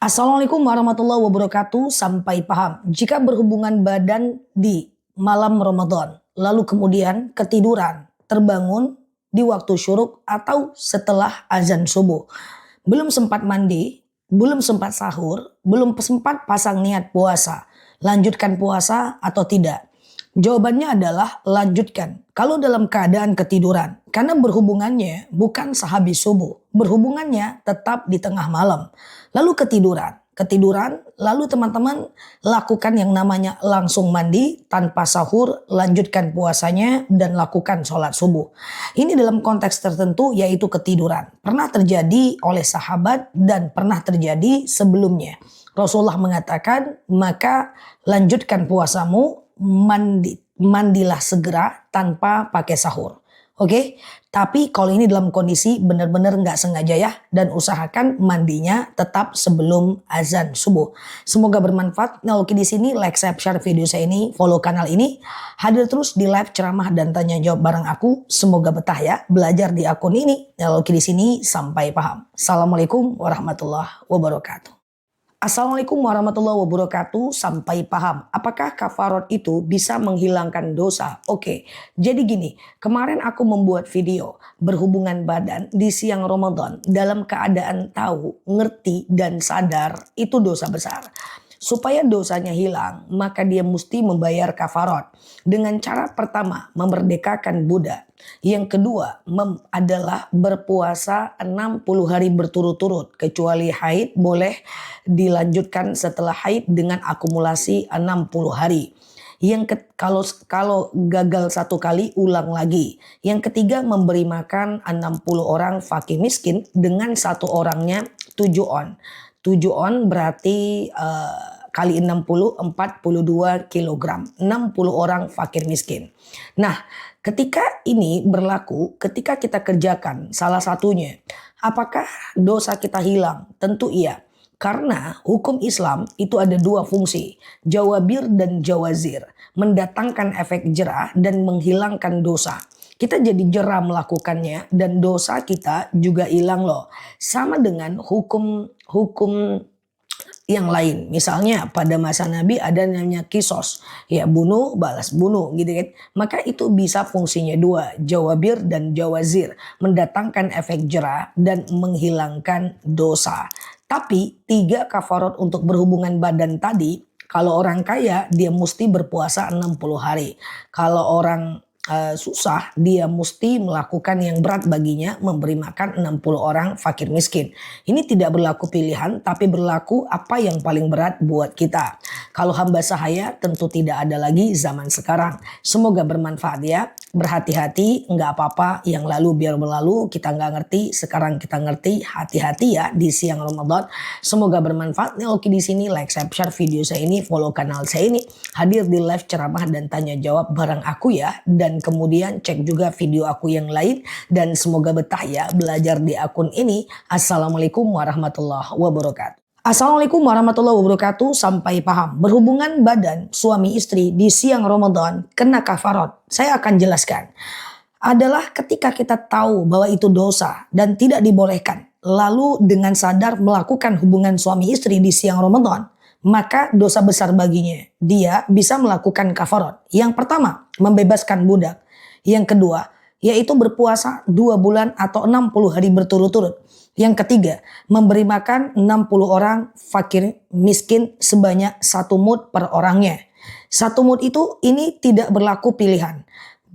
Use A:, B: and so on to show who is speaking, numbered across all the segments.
A: Assalamualaikum warahmatullahi wabarakatuh. Sampai paham. Jika berhubungan badan di malam Ramadan, lalu kemudian ketiduran, terbangun di waktu syuruk atau setelah azan subuh. Belum sempat mandi, belum sempat sahur, belum sempat pasang niat puasa. Lanjutkan puasa atau tidak? Jawabannya adalah lanjutkan. Kalau dalam keadaan ketiduran, karena berhubungannya bukan sehabis subuh, berhubungannya tetap di tengah malam. Lalu ketiduran, lalu teman-teman lakukan yang namanya langsung mandi tanpa sahur, lanjutkan puasanya dan lakukan sholat subuh. Ini dalam konteks tertentu yaitu ketiduran. Pernah terjadi oleh sahabat dan pernah terjadi sebelumnya. Rasulullah mengatakan, maka lanjutkan puasamu, mandilah segera tanpa pakai sahur. Oke, tapi kalau ini dalam kondisi benar-benar nggak sengaja ya, dan usahakan mandinya tetap sebelum azan subuh. Semoga bermanfaat. Nah, oke, di sini like, share video saya ini, follow kanal ini, hadir terus di live ceramah dan tanya jawab bareng aku. Semoga betah ya belajar di akun ini. Nah, oke, di sini sampai paham. Assalamualaikum warahmatullahi wabarakatuh. Assalamualaikum warahmatullahi wabarakatuh. Sampai paham. Apakah kafarot itu bisa menghilangkan dosa? Oke, jadi gini. Kemarin aku membuat video berhubungan badan di siang Ramadan dalam keadaan tahu, ngerti, dan sadar itu dosa besar. Supaya dosanya hilang, maka dia mesti membayar kafarot. Dengan cara pertama, memerdekakan budak. Yang kedua adalah berpuasa 60 hari berturut-turut. Kecuali haid boleh dilanjutkan setelah haid dengan akumulasi 60 hari. Kalau gagal satu kali, ulang lagi. Yang ketiga, memberi makan 60 orang fakir miskin dengan satu orangnya 7 on. 7 on berarti kali 60, 42 kilogram. 60 orang fakir miskin. Nah, ketika ini berlaku, ketika kita kerjakan salah satunya, apakah dosa kita hilang? Tentu iya. Karena hukum Islam itu ada dua fungsi, jawabir dan jawazir. Mendatangkan efek jerah dan menghilangkan dosa. Kita jadi jerah melakukannya dan dosa kita juga hilang loh. Sama dengan hukum yang lain. Misalnya pada masa Nabi ada namanya kisos. Ya, bunuh balas bunuh gitu kan. Maka itu bisa fungsinya dua, jawabir dan jawazir. Mendatangkan efek jerah dan menghilangkan dosa. Tapi 3 kafarot untuk berhubungan badan tadi, kalau orang kaya dia mesti berpuasa 60 hari. Kalau orang susah, dia mesti melakukan yang berat baginya, memberi makan 60 orang fakir miskin. Ini tidak berlaku pilihan, tapi berlaku apa yang paling berat buat kita. Kalau hamba sahaya tentu tidak ada lagi zaman sekarang. Semoga bermanfaat ya. Berhati-hati, nggak apa-apa, yang lalu biar berlalu, kita nggak ngerti, sekarang kita ngerti. Hati-hati ya di siang Ramadan. Semoga bermanfaat. Nih, oke, di sini like, share video saya ini, follow kanal saya ini, hadir di live ceramah dan tanya jawab bareng aku ya, dan kemudian cek juga video aku yang lain, dan semoga betah ya belajar di akun ini. Assalamualaikum warahmatullahi wabarakatuh. Assalamualaikum warahmatullahi wabarakatuh. Sampai paham. Berhubungan badan suami istri di siang Ramadan kena kafarot. Saya akan jelaskan. Adalah ketika kita tahu bahwa itu dosa dan tidak dibolehkan, lalu dengan sadar melakukan hubungan suami istri di siang Ramadan, maka dosa besar baginya. Dia bisa melakukan kafarot. Yang pertama, membebaskan budak. Yang kedua, yaitu berpuasa 2 bulan atau 60 hari berturut-turut. Yang ketiga, memberi makan 60 orang fakir miskin sebanyak 1 mud per orangnya. 1 mud itu ini tidak berlaku pilihan.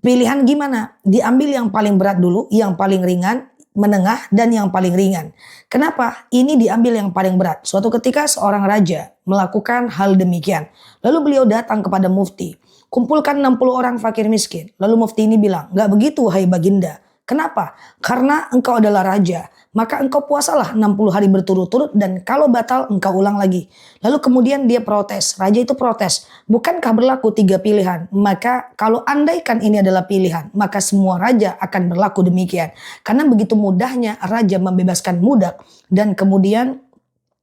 A: Pilihan gimana? Diambil yang paling berat dulu, yang paling ringan, menengah, dan yang paling ringan. Kenapa? Ini diambil yang paling berat. Suatu ketika seorang raja melakukan hal demikian. Lalu beliau datang kepada mufti. Kumpulkan 60 orang fakir miskin. Lalu mufti ini bilang, "Gak begitu hai baginda." Kenapa? Karena engkau adalah raja. Maka engkau puasalah 60 hari berturut-turut, dan kalau batal engkau ulang lagi. Lalu kemudian dia protes. Raja itu protes. Bukankah berlaku 3 pilihan? Maka kalau andaikan ini adalah pilihan, maka semua raja akan berlaku demikian. Karena begitu mudahnya raja membebaskan budak dan kemudian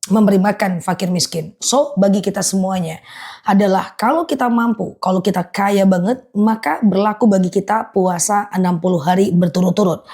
A: memberi makan fakir miskin. So, bagi kita semuanya adalah kalau kita mampu, kalau kita kaya banget, maka berlaku bagi kita puasa 60 hari berturut-turut.